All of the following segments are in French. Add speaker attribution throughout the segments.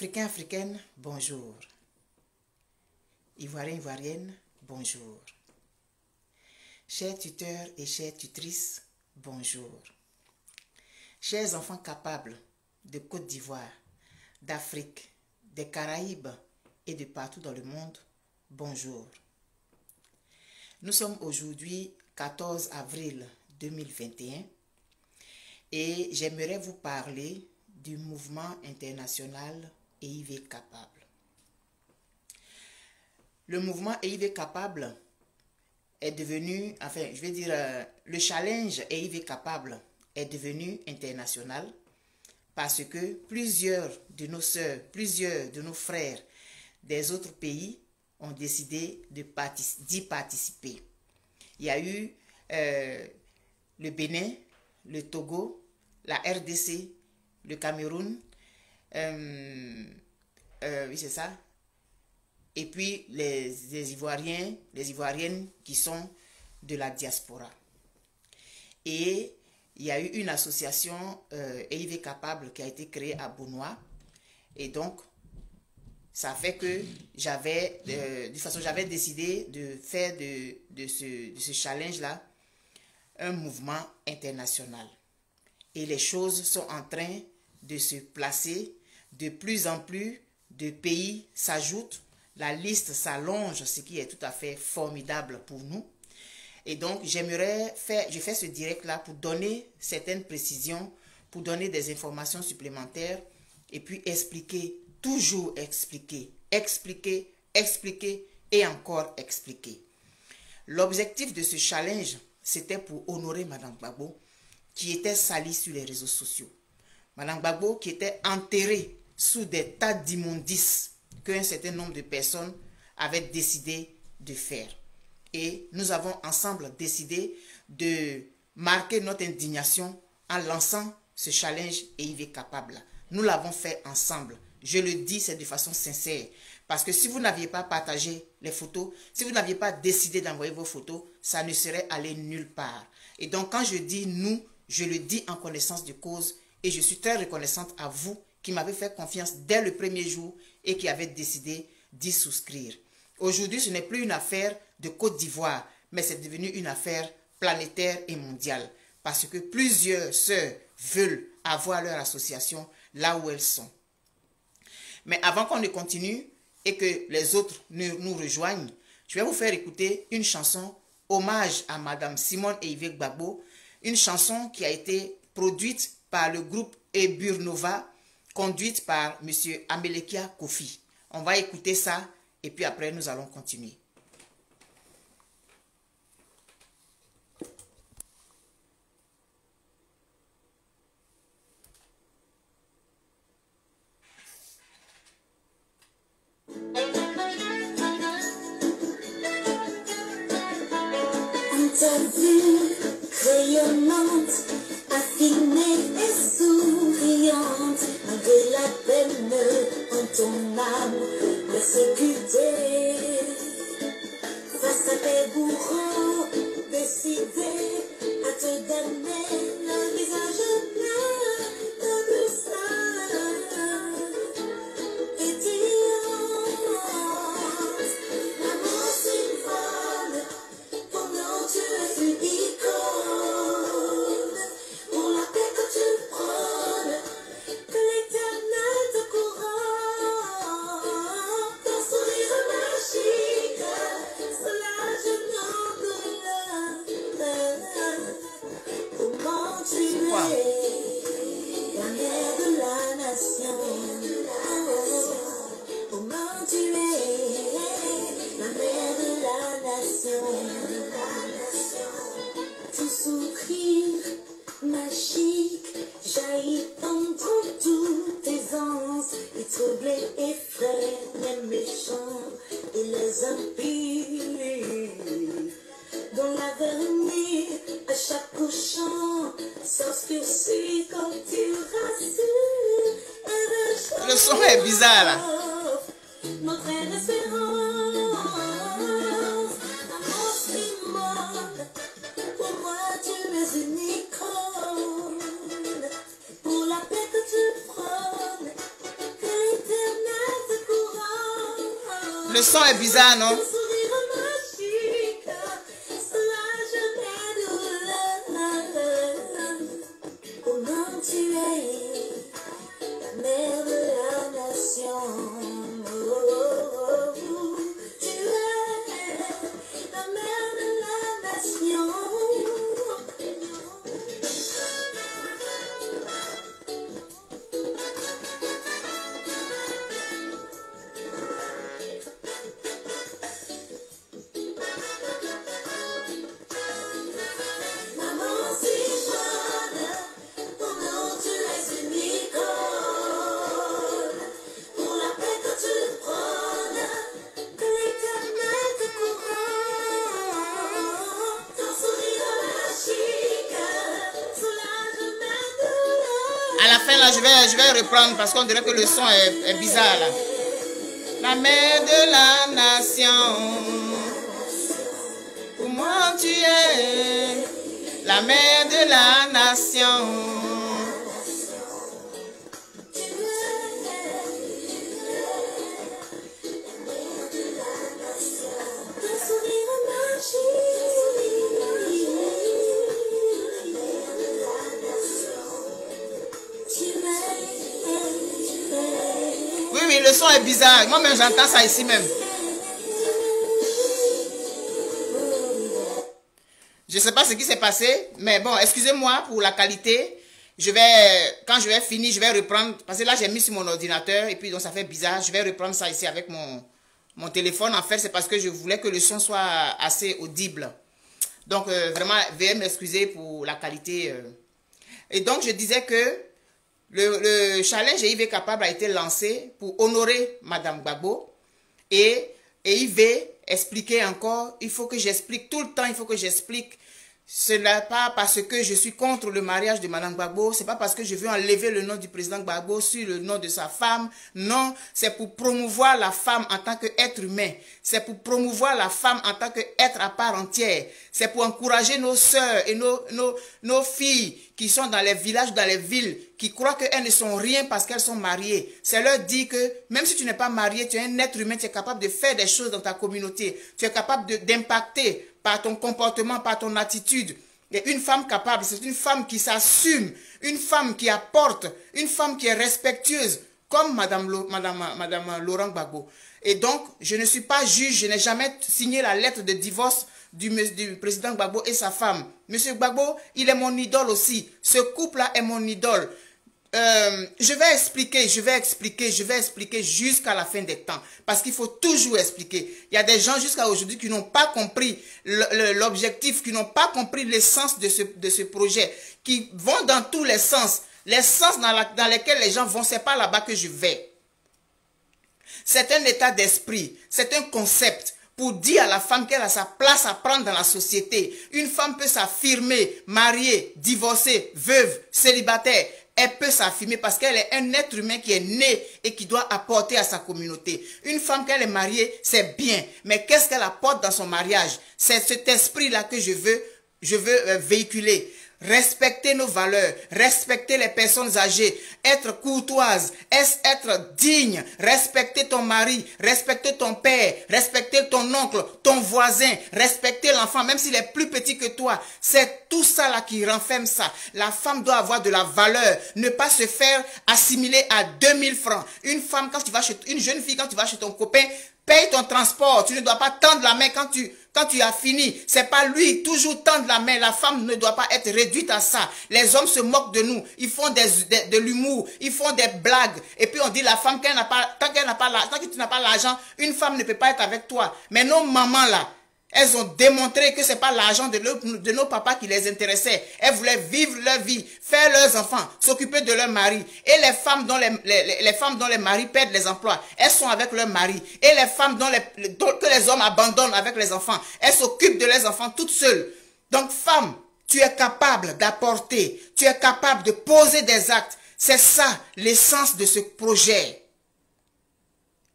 Speaker 1: Africains, Africaines, bonjour. Ivoiriens, Ivoiriennes, bonjour. Chers tuteurs et chères tutrices, bonjour. Chers enfants capables de Côte d'Ivoire, d'Afrique, des Caraïbes et de partout dans le monde, bonjour. Nous sommes aujourd'hui 14 avril 2021 et j'aimerais vous parler du mouvement international EIV Capable. Le mouvement EIV Capable est devenu, le challenge EIV Capable est devenu international parce que plusieurs de nos sœurs, plusieurs de nos frères des autres pays ont décidé d'y participer. Il y a eu le Bénin, le Togo, la RDC, le Cameroun, oui c'est ça, et puis les Ivoiriens, les Ivoiriennes qui sont de la diaspora. Et il y a eu une association EIV Capable qui a été créée à Benoît. Et donc, ça fait que j'avais décidé de faire de ce challenge-là un mouvement international. Et les choses sont en train de se placer. De plus en plus de pays s'ajoutent. La liste s'allonge, ce qui est tout à fait formidable pour nous. Et donc, je fais ce direct-là pour donner certaines précisions, pour donner des informations supplémentaires et puis expliquer, toujours expliquer, expliquer, expliquer et encore expliquer. L'objectif de ce challenge, c'était pour honorer Madame Gbagbo, qui était salie sur les réseaux sociaux. Madame Gbagbo qui était enterrée sous des tas d'immondices qu'un certain nombre de personnes avaient décidé de faire. Et nous avons ensemble décidé de marquer notre indignation en lançant ce challenge EIV Capable. Nous l'avons fait ensemble. Je le dis, c'est de façon sincère. Parce que si vous n'aviez pas partagé les photos, si vous n'aviez pas décidé d'envoyer vos photos, ça ne serait allé nulle part. Et donc quand je dis nous, je le dis en connaissance de cause et je suis très reconnaissante à vous qui m'avez fait confiance dès le premier jour et qui avez décidé d'y souscrire. Aujourd'hui, ce n'est plus une affaire de Côte d'Ivoire, mais c'est devenu une affaire planétaire et mondiale parce que plusieurs sœurs veulent avoir leur association là où elles sont. Mais avant qu'on ne continue et que les autres nous rejoignent, je vais vous faire écouter une chanson hommage à Madame Simone EIV Gbagbo, une chanson qui a été produite par le groupe Eburnova, conduite par M. Amelekia Kofi. On va écouter ça et puis après nous allons continuer.
Speaker 2: Ta vue rayonnante, affinée et souriante, malgré la peine en ton âme persécutée, face à tes bourreaux décidés à te damner, le visage plein de douceur et d'ignorance, l'amour s'envole. Tu es une icône pour la paix que tu prônes, que l'éternel te couronne. Ton sourire magique, soulage nos douleurs. Comment tu es la mère de la nation. Comment tu es la mère de la nation. Ton sourire magique jaillit entre toutes tes anses et trouble et effraie les méchants et les impies. Dans l'avenir, à chaque couchant, s'obscurcit quand tu rassures.
Speaker 1: Le son est bizarre là.
Speaker 2: Notre espérance. Une icône pour la paix que tu prônes, que l'éternel
Speaker 1: Le son est bizarre, non? À la fin, là, je vais reprendre parce qu'on dirait que le son est bizarre, là. La mère de la nation, pour moi tu es la mère de la nation. Oui, le son est bizarre. Moi-même, j'entends ça ici même. Je ne sais pas ce qui s'est passé, mais bon, excusez-moi pour la qualité. Quand je vais finir, je vais reprendre, parce que là, j'ai mis sur mon ordinateur, et puis donc ça fait bizarre. Je vais reprendre ça ici avec mon téléphone. En fait, c'est parce que je voulais que le son soit assez audible. Donc, vraiment, veuillez m'excuser pour la qualité. Et donc, je disais que le challenge EIV Capable a été lancé pour honorer Madame Gbagbo. Et EIV expliquait encore, il faut que j'explique tout le temps, il faut que j'explique. Ce n'est pas parce que je suis contre le mariage de Madame Gbagbo, c'est pas parce que je veux enlever le nom du président Gbagbo sur le nom de sa femme. Non, c'est pour promouvoir la femme en tant qu'être humain. C'est pour promouvoir la femme en tant qu'être à part entière. C'est pour encourager nos sœurs et nos filles qui sont dans les villages, dans les villes, qui croient qu'elles ne sont rien parce qu'elles sont mariées. C'est leur dire que même si tu n'es pas marié, tu es un être humain, tu es capable de faire des choses dans ta communauté. Tu es capable d'impacter par ton comportement, par ton attitude. Et une femme capable, c'est une femme qui s'assume, une femme qui apporte, une femme qui est respectueuse, comme Madame Laurent Gbagbo. Et donc, je ne suis pas juge, je n'ai jamais signé la lettre de divorce du président Gbagbo et sa femme. Monsieur Gbagbo, il est mon idole aussi. Ce couple-là est mon idole. Je vais expliquer jusqu'à la fin des temps. Parce qu'il faut toujours expliquer. Il y a des gens jusqu'à aujourd'hui qui n'ont pas compris l'objectif, qui n'ont pas compris l'essence de ce projet, qui vont dans tous les sens. Les sens dans lesquels les gens vont, c'est pas là-bas que je vais. C'est un état d'esprit, c'est un concept pour dire à la femme qu'elle a sa place à prendre dans la société. Une femme peut s'affirmer, mariée, divorcée, veuve, célibataire. Elle peut s'affirmer parce qu'elle est un être humain qui est né et qui doit apporter à sa communauté. Une femme qu'elle est mariée, c'est bien. Mais qu'est-ce qu'elle apporte dans son mariage? C'est cet esprit-là que je veux véhiculer. Respecter nos valeurs, respecter les personnes âgées, être courtoise, être digne, respecter ton mari, respecter ton père, respecter ton oncle, ton voisin, respecter l'enfant, même s'il est plus petit que toi. C'est tout ça là qui renferme ça. La femme doit avoir de la valeur, ne pas se faire assimiler à 2000 francs. Une jeune fille, quand tu vas chez ton copain, paye ton transport. Tu ne dois pas tendre la main quand tu as fini. C'est pas lui, toujours tendre la main. La femme ne doit pas être réduite à ça. Les hommes se moquent de nous. Ils font de l'humour. Ils font des blagues. Et puis on dit la femme, tant que tu n'as pas l'argent, une femme ne peut pas être avec toi. Mais nos mamans là, elles ont démontré que ce n'est pas l'argent de nos papas qui les intéressait. Elles voulaient vivre leur vie, faire leurs enfants, s'occuper de leur mari. Et les femmes dont les maris perdent les emplois, elles sont avec leur mari. Et les femmes que les hommes abandonnent avec les enfants, elles s'occupent de leurs enfants toutes seules. Donc femme, tu es capable d'apporter, tu es capable de poser des actes. C'est ça l'essence de ce projet.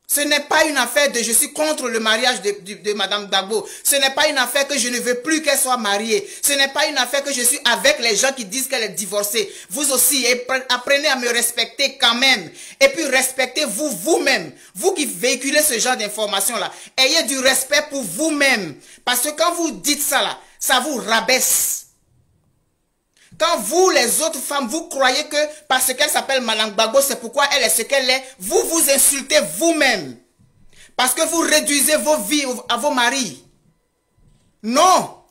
Speaker 1: Ce n'est pas une affaire de je suis contre le mariage de Madame Gbagbo. Ce n'est pas une affaire que je ne veux plus qu'elle soit mariée. Ce n'est pas une affaire que je suis avec les gens qui disent qu'elle est divorcée. Vous aussi, apprenez à me respecter quand même. Et puis respectez-vous vous-même. Vous qui véhiculez ce genre d'informations-là. Ayez du respect pour vous-même. Parce que quand vous dites ça là, ça vous rabaisse. Quand vous, les autres femmes, vous croyez que parce qu'elle s'appelle Madame Gbagbo, c'est pourquoi elle est ce qu'elle est, vous vous insultez vous-même. Parce que vous réduisez vos vies à vos maris. Non.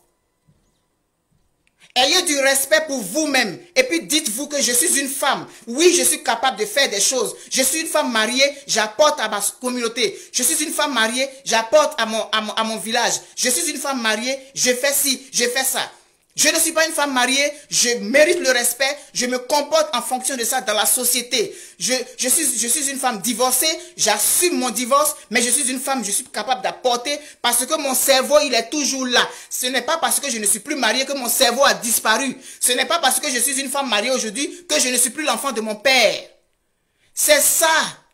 Speaker 1: Ayez du respect pour vous-même. Et puis dites-vous que je suis une femme. Oui, je suis capable de faire des choses. Je suis une femme mariée, j'apporte à ma communauté. Je suis une femme mariée, j'apporte à mon village. Je suis une femme mariée, je fais ci, je fais ça. Je ne suis pas une femme mariée, je mérite le respect, je me comporte en fonction de ça dans la société. Je suis une femme divorcée, j'assume mon divorce, mais je suis une femme, je suis capable d'apporter parce que mon cerveau, il est toujours là. Ce n'est pas parce que je ne suis plus mariée que mon cerveau a disparu. Ce n'est pas parce que je suis une femme mariée aujourd'hui que je ne suis plus l'enfant de mon père. C'est ça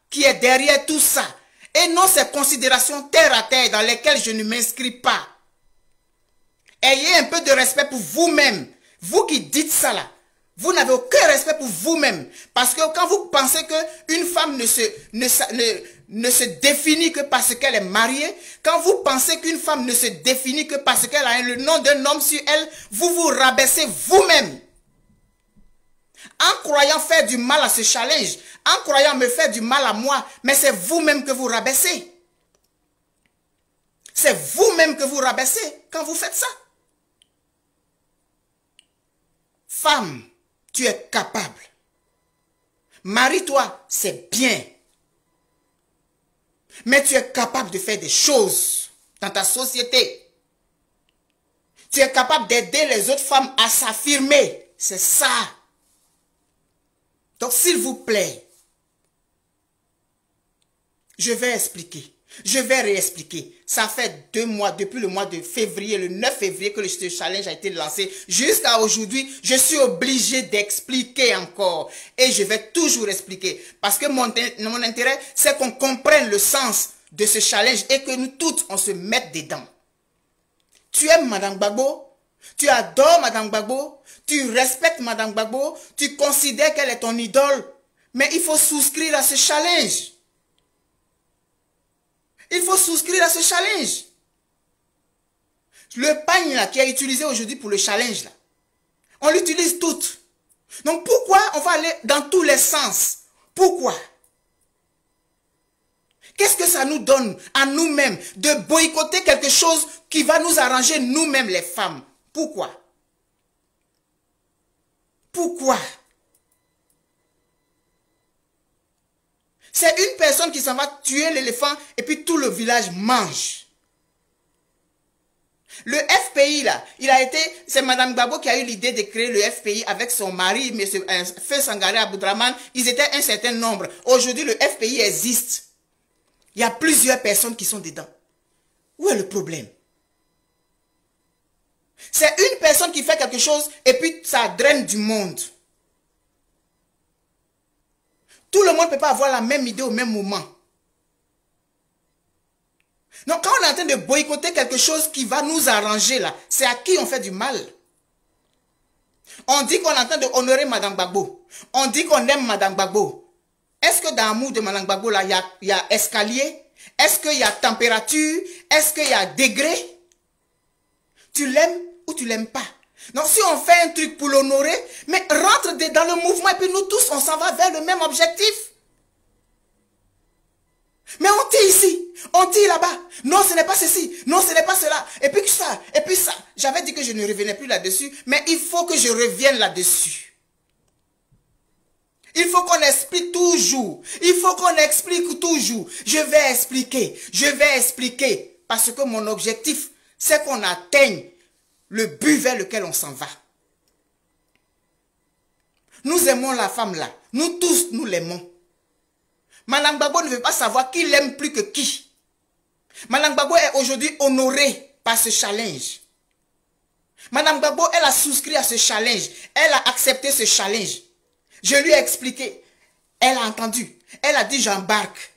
Speaker 1: qui est derrière tout ça. Et non ces considérations terre à terre dans lesquelles je ne m'inscris pas. Ayez un peu de respect pour vous-même. Vous qui dites ça là, vous n'avez aucun respect pour vous-même. Parce que quand vous pensez qu'une femme ne se définit que parce qu'elle est mariée, quand vous pensez qu'une femme ne se définit que parce qu'elle a le nom d'un homme sur elle, vous vous rabaissez vous-même. En croyant faire du mal à ce challenge, en croyant me faire du mal à moi, mais c'est vous-même que vous rabaissez. C'est vous-même que vous rabaissez quand vous faites ça. Femme, tu es capable. Marie-toi, c'est bien. Mais tu es capable de faire des choses dans ta société. Tu es capable d'aider les autres femmes à s'affirmer. C'est ça. Donc, s'il vous plaît, je vais expliquer. Je vais réexpliquer. Ça fait 2 mois, depuis le mois de février, le 9 février que ce challenge a été lancé. Jusqu'à aujourd'hui, je suis obligé d'expliquer encore. Et je vais toujours expliquer. Parce que mon intérêt, c'est qu'on comprenne le sens de ce challenge et que nous toutes, on se mette dedans. Tu aimes Madame Gbagbo? Tu adores Madame Gbagbo? Tu respectes Madame Gbagbo? Tu considères qu'elle est ton idole? Mais il faut souscrire à ce challenge. Il faut souscrire à ce challenge. Le pagne là qui est utilisé aujourd'hui pour le challenge là, on l'utilise toutes. Donc pourquoi on va aller dans tous les sens? Pourquoi? Qu'est-ce que ça nous donne à nous-mêmes de boycotter quelque chose qui va nous arranger nous-mêmes les femmes? Pourquoi? Pourquoi? C'est une personne qui s'en va tuer l'éléphant et puis tout le village mange. Le FPI là, c'est Madame Gbagbo qui a eu l'idée de créer le FPI avec son mari, M. Feu Sangaré Aboudraman. Ils étaient un certain nombre. Aujourd'hui, le FPI existe. Il y a plusieurs personnes qui sont dedans. Où est le problème? C'est une personne qui fait quelque chose et puis ça draine du monde. Tout le monde ne peut pas avoir la même idée au même moment. Donc quand on est en train de boycotter quelque chose qui va nous arranger là, c'est à qui on fait du mal? On dit qu'on est en train d'honorer Madame Gbagbo. On dit qu'on aime Madame Gbagbo. Est-ce que dans l'amour de Madame Gbagbo là, il y a escalier? Est-ce qu'il y a température? Est-ce qu'il y a degré? Tu l'aimes ou tu l'aimes pas? Donc si on fait un truc pour l'honorer, mais rentre dans le mouvement et puis nous tous, on s'en va vers le même objectif. Mais on tire ici, on tire là-bas. Non, ce n'est pas ceci, non, ce n'est pas cela. Et puis ça, et puis ça. J'avais dit que je ne revenais plus là-dessus, mais il faut que je revienne là-dessus. Il faut qu'on explique toujours. Il faut qu'on explique toujours. Je vais expliquer. Parce que mon objectif, c'est qu'on atteigne le but vers lequel on s'en va. Nous aimons la femme là. Nous tous, nous l'aimons. Madame Gbagbo ne veut pas savoir qui l'aime plus que qui. Madame Gbagbo est aujourd'hui honorée par ce challenge. Madame Gbagbo, elle a souscrit à ce challenge. Elle a accepté ce challenge. Je lui ai expliqué. Elle a entendu. Elle a dit j'embarque.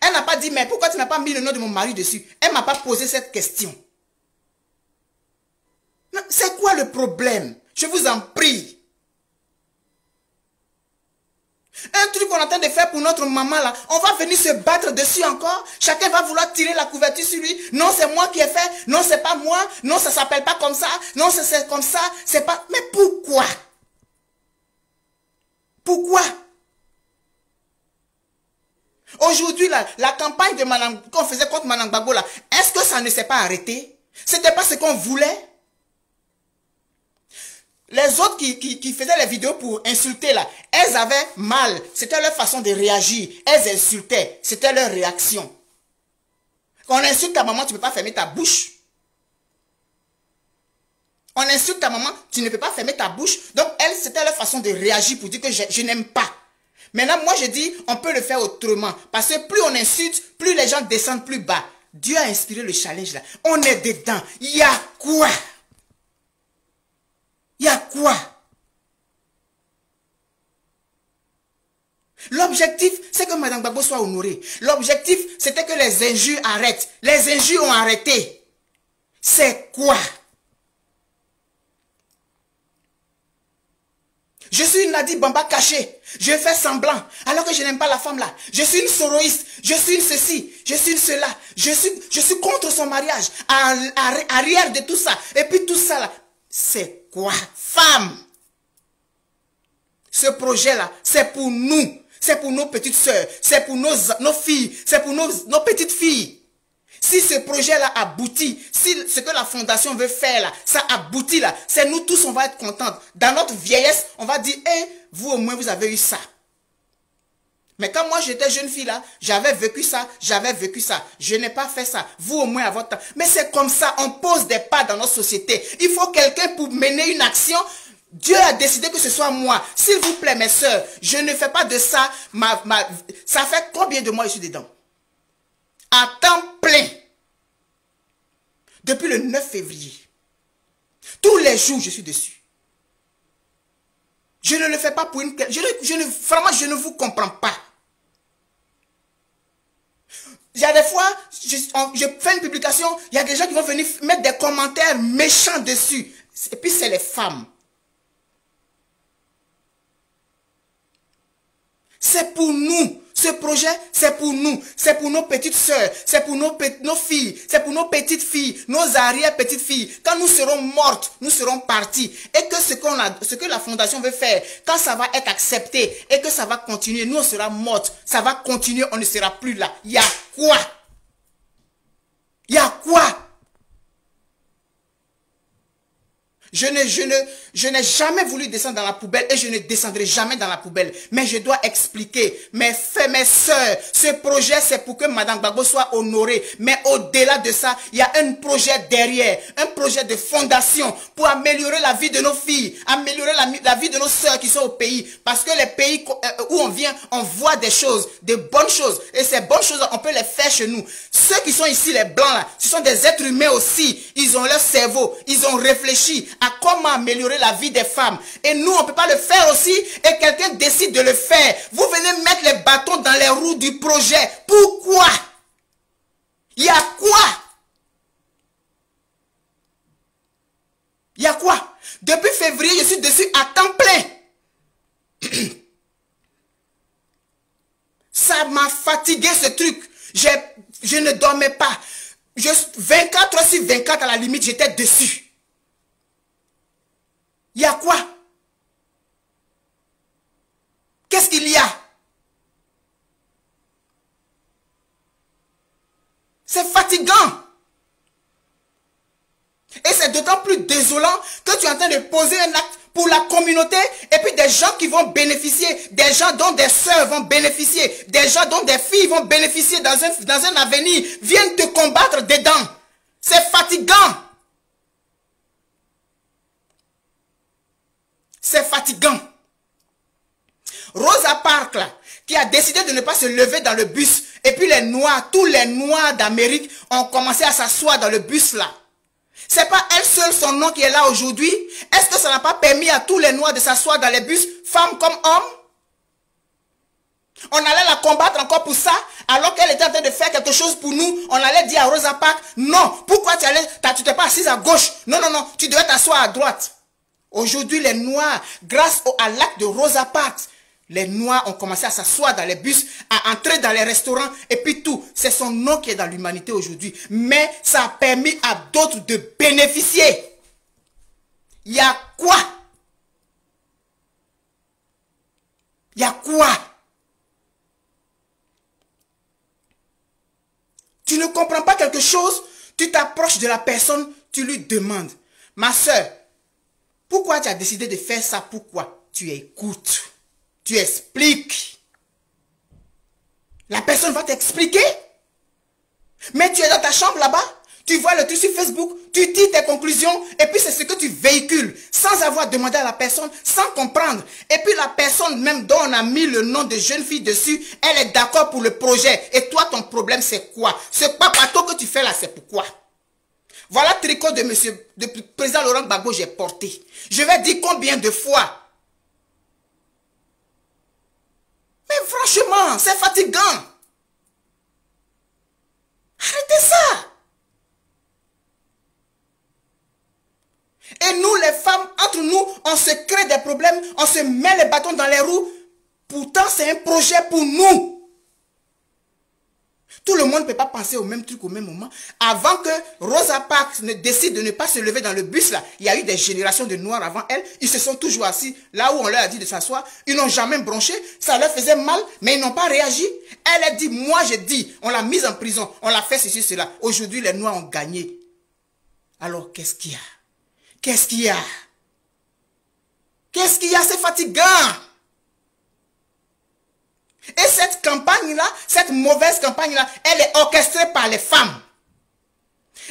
Speaker 1: Elle n'a pas dit, mais pourquoi tu n'as pas mis le nom de mon mari dessus? Elle ne m'a pas posé cette question. C'est quoi le problème? Je vous en prie. Un truc qu'on est en train de faire pour notre maman là, on va venir se battre dessus encore. Chacun va vouloir tirer la couverture sur lui. Non, c'est moi qui ai fait. Non, c'est pas moi. Non, ça s'appelle pas comme ça. Non, c'est comme ça. C'est pas... Mais pourquoi? Pourquoi? Aujourd'hui, la campagne de Madame, qu'on faisait contre Madame Gbagbo là, est-ce que ça ne s'est pas arrêté? C'était pas ce qu'on voulait? Les autres qui faisaient les vidéos pour insulter là, elles avaient mal. C'était leur façon de réagir. Elles insultaient. C'était leur réaction. Quand on insulte ta maman, tu ne peux pas fermer ta bouche. On insulte ta maman, tu ne peux pas fermer ta bouche. Donc, elles, c'était leur façon de réagir pour dire que je n'aime pas. Maintenant, moi, je dis, on peut le faire autrement. Parce que plus on insulte, plus les gens descendent plus bas. Dieu a inspiré le challenge là. On est dedans. Il y a quoi? Il y a quoi? L'objectif, c'est que Madame Gbagbo soit honorée. L'objectif, c'était que les injures arrêtent. Les injures ont arrêté. C'est quoi? Je suis une Nadi Bamba cachée. Je fais semblant. Alors que je n'aime pas la femme là. Je suis une soroïste. Je suis une ceci. Je suis une cela. Je suis contre son mariage. Arrière de tout ça. Et puis tout ça là. C'est quoi? Femme. Ce projet-là, c'est pour nous. C'est pour nos petites sœurs. C'est pour nos filles. C'est pour nos petites filles. Si ce projet-là aboutit, si ce que la fondation veut faire là, ça aboutit là, c'est nous tous, on va être contents. Dans notre vieillesse, on va dire, hey, vous au moins, vous avez eu ça. Mais quand moi j'étais jeune fille là, j'avais vécu ça, je n'ai pas fait ça. Vous au moins à votre temps. Mais c'est comme ça, on pose des pas dans notre société. Il faut quelqu'un pour mener une action. Dieu a décidé que ce soit moi. S'il vous plaît mes soeurs, je ne fais pas de ça. Ça fait combien de mois je suis dedans? À temps plein. Depuis le 9 février. Tous les jours je suis dessus. Je ne le fais pas pour une... Vraiment, je ne vous comprends pas. Il y a des fois, je fais une publication, il y a des gens qui vont venir mettre des commentaires méchants dessus. Et puis c'est les femmes. C'est pour nous. Ce projet, c'est pour nous. C'est pour nos petites sœurs. C'est pour nos filles. C'est pour nos petites filles. Nos arrière-petites filles. Quand nous serons mortes, nous serons partis. Et que ce que la fondation veut faire, quand ça va être accepté et que ça va continuer, nous on sera mortes. Ça va continuer, on ne sera plus là. Il y a quoi? Il y a quoi? Je n'ai jamais voulu descendre dans la poubelle et je ne descendrai jamais dans la poubelle. Mais je dois expliquer, mes soeurs, ce projet c'est pour que Madame Gbagbo soit honorée. Mais au-delà de ça, il y a un projet derrière, un projet de fondation pour améliorer la vie de nos filles, améliorer la vie de nos soeurs qui sont au pays. Parce que les pays où on vient, on voit des choses, de bonnes choses. Et ces bonnes choses, on peut les faire chez nous. Ceux qui sont ici, les blancs là, ce sont des êtres humains aussi. Ils ont leur cerveau, ils ont réfléchi à comment améliorer la vie des femmes. Et nous, on ne peut pas le faire aussi et quelqu'un décide de le faire. Vous venez mettre les bâtons dans les roues du projet. Pourquoi? Il y a quoi? Il y a quoi? Depuis février, je suis dessus à temps plein. Ça m'a fatigué ce truc. Je ne dormais pas. 24 heures sur 24 à la limite, j'étais dessus. Il y a quoi? Qu'est-ce qu'il y a? C'est fatigant. Et c'est d'autant plus désolant que tu es en train de poser un acte pour la communauté et puis des gens qui vont bénéficier, des gens dont des sœurs vont bénéficier, des gens dont des filles vont bénéficier dans un avenir, viennent te combattre dedans. C'est fatigant. C'est fatigant. Rosa Parks, là, qui a décidé de ne pas se lever dans le bus. Et puis les Noirs, tous les Noirs d'Amérique ont commencé à s'asseoir dans le bus là. C'est pas elle seule son nom qui est là aujourd'hui. Est-ce que ça n'a pas permis à tous les Noirs de s'asseoir dans les bus, femmes comme hommes? On allait la combattre encore pour ça, alors qu'elle était en train de faire quelque chose pour nous. On allait dire à Rosa Parks, non, pourquoi tu t'es pas assise à gauche? Non, non, non, tu devais t'asseoir à droite. Aujourd'hui, les Noirs, grâce à l'acte de Rosa Parks, les Noirs ont commencé à s'asseoir dans les bus, à entrer dans les restaurants, et puis tout. C'est son nom qui est dans l'humanité aujourd'hui. Mais ça a permis à d'autres de bénéficier. Il y a quoi? Il y a quoi? Tu ne comprends pas quelque chose, tu t'approches de la personne, tu lui demandes, ma soeur, pourquoi tu as décidé de faire ça? Pourquoi? Tu écoutes, tu expliques. La personne va t'expliquer. Mais tu es dans ta chambre là-bas, tu vois le truc sur Facebook, tu dis tes conclusions, et puis c'est ce que tu véhicules, sans avoir demandé à la personne, sans comprendre. Et puis la personne même dont on a mis le nom de jeune fille dessus, elle est d'accord pour le projet. Et toi, ton problème, c'est quoi? Ce papato que tu fais là, c'est pourquoi? Voilà le tricot de président Laurent Gbagbo, j'ai porté. Je vais dire combien de fois? Mais franchement, c'est fatigant. Arrêtez ça. Et nous, les femmes, entre nous, on se crée des problèmes, on se met les bâtons dans les roues. Pourtant, c'est un projet pour nous. Tout le monde ne peut pas penser au même truc au même moment. Avant que Rosa Parks ne décide de ne pas se lever dans le bus, là, il y a eu des générations de Noirs avant elle. Ils se sont toujours assis là où on leur a dit de s'asseoir. Ils n'ont jamais bronché. Ça leur faisait mal, mais ils n'ont pas réagi. Elle a dit, moi j'ai dit, on l'a mise en prison, on l'a fait ceci, cela. Aujourd'hui, les Noirs ont gagné. Alors, qu'est-ce qu'il y a? Qu'est-ce qu'il y a? Qu'est-ce qu'il y a? C'est fatigant. Et cette campagne-là, cette mauvaise campagne-là, elle est orchestrée par les femmes.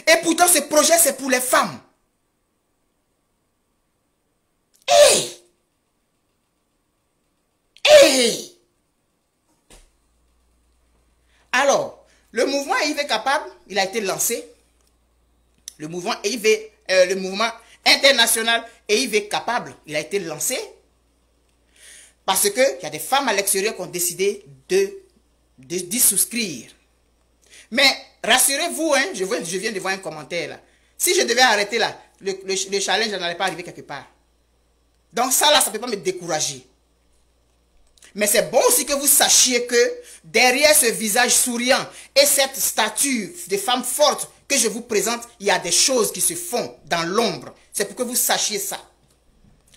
Speaker 1: Et pourtant, ce projet, c'est pour les femmes. Alors, le mouvement EIV Capable, il a été lancé. Le mouvement EIV, le mouvement international EIV Capable, il a été lancé. Parce qu'il y a des femmes à l'extérieur qui ont décidé d'y souscrire. Mais rassurez-vous, hein, je viens de voir un commentaire là. Si je devais arrêter là, le challenge n'allait pas arriver quelque part. Donc ça là, ça ne peut pas me décourager. Mais c'est bon aussi que vous sachiez que derrière ce visage souriant et cette stature de femme forte que je vous présente, il y a des choses qui se font dans l'ombre. C'est pour que vous sachiez ça.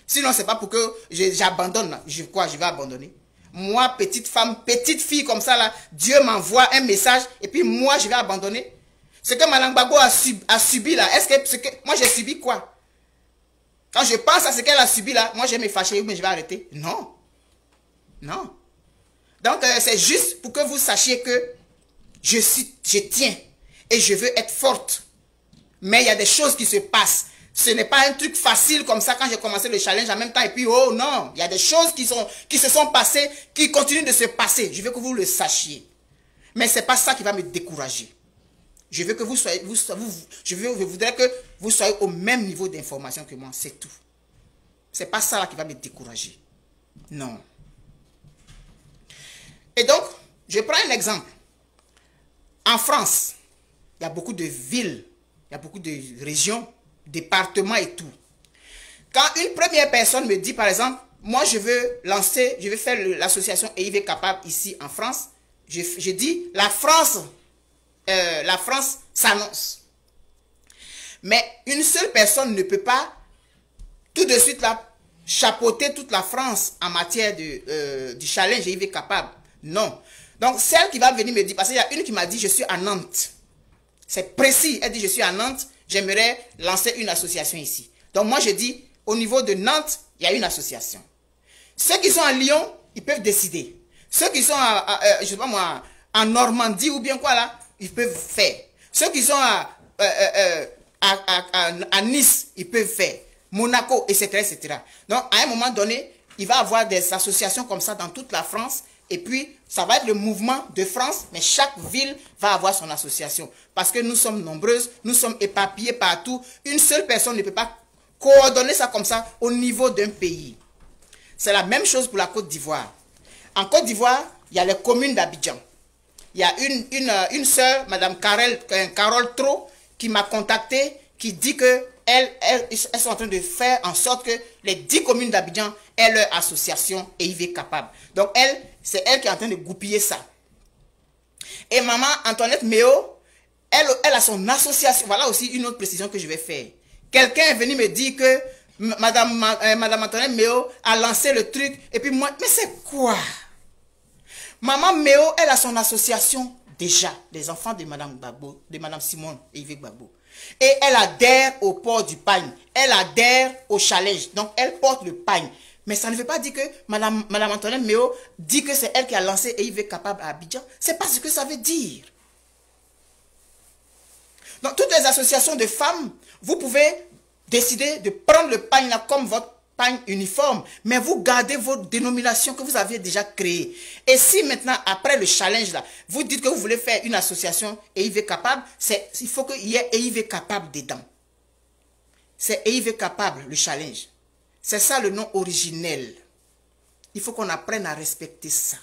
Speaker 1: Sinon, c'est pas pour que j'abandonne. Je vais abandonner. Moi, petite femme, petite fille comme ça, là, Dieu m'envoie un message et puis moi, je vais abandonner. Ce que Mme Gbagbo a subi là, moi, j'ai subi quoi? Quand je pense à ce qu'elle a subi là, moi, je vais me fâcher ou mais je vais arrêter. Non. Non. Donc, c'est juste pour que vous sachiez que je tiens et je veux être forte. Mais il y a des choses qui se passent. Ce n'est pas un truc facile comme ça quand j'ai commencé le challenge en même temps et puis oh non, il y a des choses qui se sont passées, qui continuent de se passer. Je veux que vous le sachiez. Mais ce n'est pas ça qui va me décourager. Je veux que vous soyez, je voudrais que vous soyez au même niveau d'information que moi, c'est tout. Ce n'est pas ça là qui va me décourager. Non. Et donc, je prends un exemple. En France, il y a beaucoup de villes, il y a beaucoup de régions, départements et tout. Quand une première personne me dit, par exemple, moi je veux faire l'association EIV Capable ici en France, je dis, la France s'annonce. Mais une seule personne ne peut pas tout de suite là, chapeauter toute la France en matière du challenge EIV Capable. Non. Donc celle qui va venir me dire, parce qu'il y a une qui m'a dit, je suis à Nantes. C'est précis, elle dit, je suis à Nantes. J'aimerais lancer une association ici. Donc moi je dis, au niveau de Nantes, il y a une association. Ceux qui sont à Lyon, ils peuvent décider. Ceux qui sont je sais pas moi, en Normandie ou bien quoi là, ils peuvent faire. Ceux qui sont à Nice, ils peuvent faire. Monaco, etc., etc. Donc à un moment donné, il va y avoir des associations comme ça dans toute la France. Et puis, ça va être le mouvement de France, mais chaque ville va avoir son association. Parce que nous sommes nombreuses, nous sommes éparpillés partout. Une seule personne ne peut pas coordonner ça comme ça au niveau d'un pays. C'est la même chose pour la Côte d'Ivoire. En Côte d'Ivoire, il y a les communes d'Abidjan. Il y a une sœur, Madame Carole Tro, qui m'a contacté, qui dit que elles sont en train de faire en sorte que les 10 communes d'Abidjan aient leur association EIV capable. Donc c'est elle qui est en train de goupiller ça. Et maman Antoinette Méo, elle a son association. Voilà aussi une autre précision que je vais faire. Quelqu'un est venu me dire que Madame Antoinette Méo a lancé le truc. Et puis moi, mais c'est quoi? Maman Méo, elle a son association déjà, les enfants de Madame Gbagbo, de Madame Simone EIV Gbagbo. Et elle adhère au port du pagne. Elle adhère au challenge. Donc elle porte le pagne. Mais ça ne veut pas dire que Madame Antoinette Méo dit que c'est elle qui a lancé EIV capable à Abidjan. C'est pas ce que ça veut dire. Donc toutes les associations de femmes, vous pouvez décider de prendre le pagne là comme votre pagne uniforme, mais vous gardez vos dénominations que vous aviez déjà créées. Et si maintenant, après le challenge là, vous dites que vous voulez faire une association EIV capable, il faut qu'il y ait EIV capable dedans. C'est EIV capable, le challenge. C'est ça le nom originel. Il faut qu'on apprenne à respecter ça.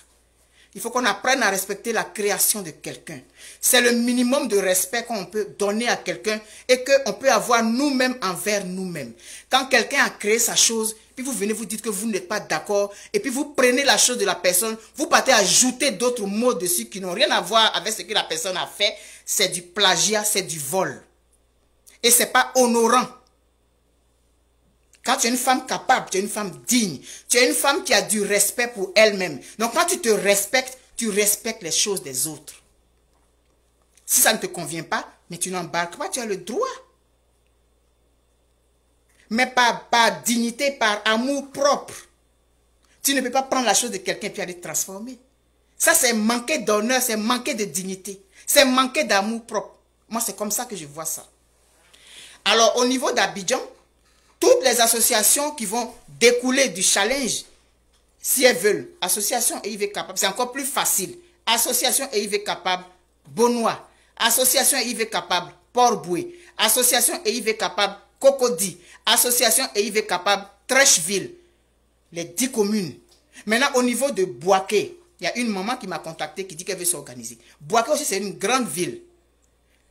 Speaker 1: Il faut qu'on apprenne à respecter la création de quelqu'un. C'est le minimum de respect qu'on peut donner à quelqu'un et qu'on peut avoir nous-mêmes envers nous-mêmes. Quand quelqu'un a créé sa chose, puis vous venez vous dites que vous n'êtes pas d'accord, et puis vous prenez la chose de la personne, vous partez ajouter d'autres mots dessus qui n'ont rien à voir avec ce que la personne a fait. C'est du plagiat, c'est du vol. Et ce n'est pas honorant. Quand tu es une femme capable, tu es une femme digne, tu es une femme qui a du respect pour elle-même. Donc quand tu te respectes, tu respectes les choses des autres. Si ça ne te convient pas, mais tu n'embarques pas, tu as le droit. Mais par dignité, par amour propre. Tu ne peux pas prendre la chose de quelqu'un et puis aller transformer. Ça, c'est manquer d'honneur, c'est manquer de dignité. C'est manquer d'amour propre. Moi, c'est comme ça que je vois ça. Alors, au niveau d'Abidjan, toutes les associations qui vont découler du challenge, si elles veulent, association EIV capable, c'est encore plus facile. Association EIV capable, Bonois. Association EIV capable, Port-Boué. Association EIV capable, Cocody. Association EIV capable, Trècheville. Les 10 communes. Maintenant, au niveau de Bouaké, il y a une maman qui m'a contacté qui dit qu'elle veut s'organiser. Bouaké aussi, c'est une grande ville.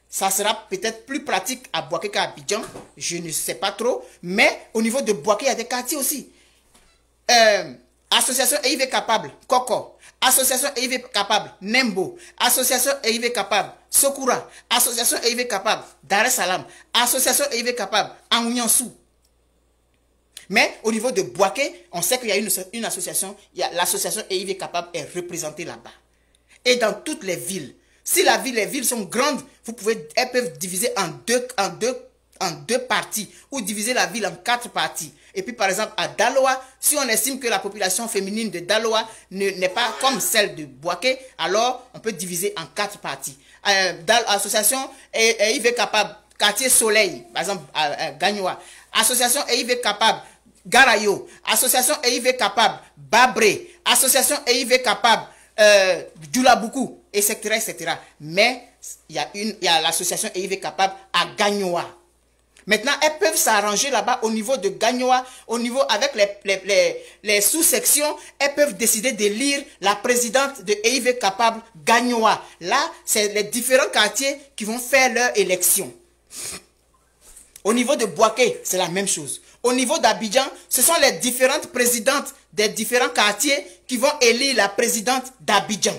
Speaker 1: Ça sera peut-être plus pratique à Bouaké qu'à Abidjan. Je ne sais pas trop. Mais au niveau de Bouaké, il y a des quartiers aussi. Association EIV capable, Koko. Association EIV capable, Nembo. Association EIV capable, Sokura. Association EIV capable, Dar es Salaam. Association EIV capable, Angouniansou. Mais au niveau de Bouaké, on sait qu'il y a une association. L'association EIV capable est représentée là-bas. Et dans toutes les villes. Si les villes sont grandes, elles peuvent diviser en deux parties ou diviser la ville en 4 parties. Et puis par exemple à Daloa, si on estime que la population féminine de Daloa n'est pas comme celle de Bouaké, alors on peut diviser en 4 parties. Association EIV capable, quartier Soleil, par exemple à Gagnoa. Association EIV capable, Garayo. Association EIV capable, Babré. Association EIV capable, Djoulaboukou, etc., etc. Mais il y a l'association EIV capable à Gagnoa. Maintenant, elles peuvent s'arranger là-bas au niveau de Gagnoa, au niveau avec les sous-sections, elles peuvent décider d'élire la présidente de EIV capable Gagnoa. Là, c'est les différents quartiers qui vont faire leur élection. Au niveau de Bouaké, c'est la même chose. Au niveau d'Abidjan, ce sont les différentes présidentes des différents quartiers qui vont élire la présidente d'Abidjan.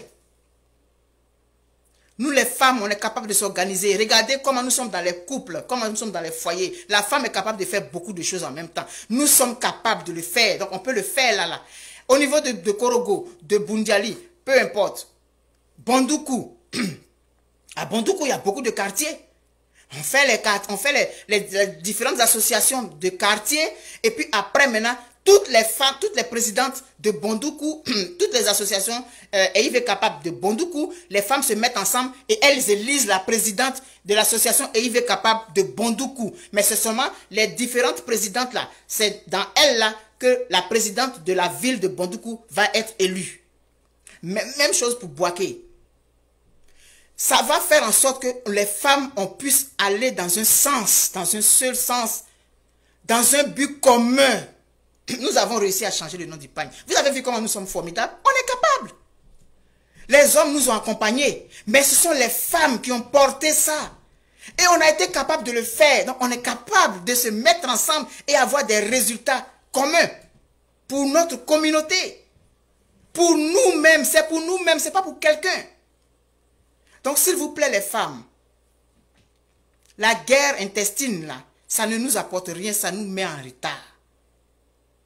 Speaker 1: Nous les femmes, on est capable de s'organiser. Regardez comment nous sommes dans les couples, comment nous sommes dans les foyers. La femme est capable de faire beaucoup de choses en même temps. Nous sommes capables de le faire, donc on peut le faire là. Au niveau de Korogo, de Bundiali, peu importe. Bondoukou. À Bondoukou, il y a beaucoup de quartiers. On fait les différentes associations de quartiers. Et puis après, maintenant, toutes les femmes, toutes les présidentes de Bondoukou, toutes les associations EIV capable de Bondoukou, les femmes se mettent ensemble et elles élisent la présidente de l'association EIV capable de Bondoukou. Mais c'est seulement les différentes présidentes là. C'est dans elles là que la présidente de la ville de Bondoukou va être élue. Même chose pour Bouaké. Ça va faire en sorte que les femmes puissent aller dans un sens, dans un seul sens, dans un but commun. Nous avons réussi à changer le nom du pagne. Vous avez vu comment nous sommes formidables? On est capable. Les hommes nous ont accompagnés. Mais ce sont les femmes qui ont porté ça. Et on a été capable de le faire. Donc on est capable de se mettre ensemble et avoir des résultats communs pour notre communauté. Pour nous-mêmes, c'est pour nous-mêmes, c'est pas pour quelqu'un. Donc s'il vous plaît les femmes, la guerre intestine là, ça ne nous apporte rien, ça nous met en retard.